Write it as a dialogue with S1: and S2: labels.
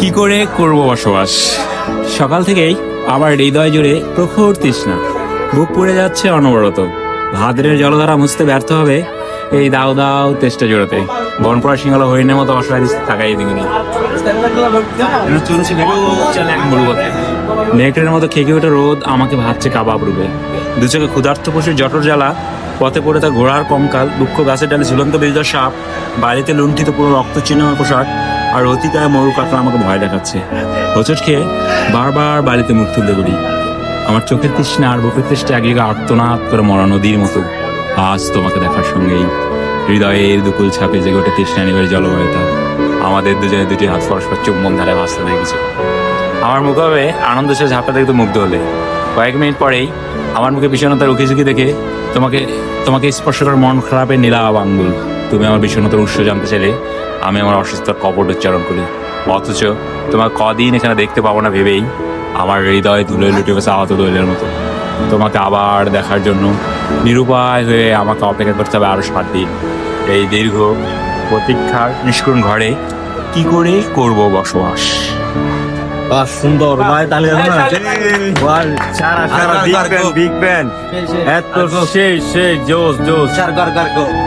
S1: কি করে করব বসবাস? সকাল থেকেই আমার হৃদয় জুড়ে প্রখর তৃষ্ণা, বুক পুড়ে যাচ্ছে অনবরত। ভাদ্রের জলধারা মুছতে ব্যর্থ হবে এই দাও দাও তেষ্টা জোড়াতে। বনপড়া সিংহলা হরিণের মতো অসহায় তাকাই দিকে নেকড়ের মতো খেকে ওঠে রোদ আমাকে ভাবছে কাবাব রূপে। দু চোখে ক্ষুধার্ত পশুর জটর জ্বালা, পথে পড়ে তার ঘোড়ার কঙ্কাল, দুঃখ গাছের ডালে ঝুলন্ত বেজা সাপ, বাড়িতে লুণ্ঠিত পুরো রক্ত চিহ্ন পোশাক, আর অতিকায় মরু কাটলা আমাকে ভয় দেখাচ্ছে। হোঁচট খেয়ে বারবার বাড়িতে মুখ তুলতে বলি। আমার চোখের তৃষ্ণা আর বুকের তৃষ্ণা একদিকে আর্তনাদ করে মরা নদীর মতো। আজ তোমাকে দেখার সঙ্গেই হৃদয়ের দুকুল ছাপে যে গোটে তৃষ্ণা নিবের জলবায়ুতা। আমাদের দুজনে দুটি হাত পরস্পর চুম্বন ধারে ভাসতে হয়ে গেছে। আমার মুখে আনন্দ সে ঝাপটা দেখতে মুগ্ধ হলে। কয়েক মিনিট পরেই আমার মুখে বিষণ্ণতার উকি ঝুঁকি দেখে তোমাকে স্পর্শ করার মন খারাপের নীলাভ আঙ্গুল। তুমি আমার বিষণ্ণতার উৎস জানতে চাইলে আমি আমার অসুস্থতার কপট উচ্চারণ করি। অথচ তোমার কদিন এখানে দেখতে পাবো না ভেবেই আমার হৃদয় তুলে লুটে গেছে আহত দৈলের মতো। তোমাকে আবার দেখার জন্য নিরুপায় হয়ে আমাকে অপেক্ষা করতে হবে আরো 7 দিন। এই দীর্ঘ প্রতীক্ষার নিষ্কুণ ঘরে কি করে করব বসবাস?
S2: সুন্দর ভাই, তাহলে সারা বিগ ব্যান এত সেই জোস জোস।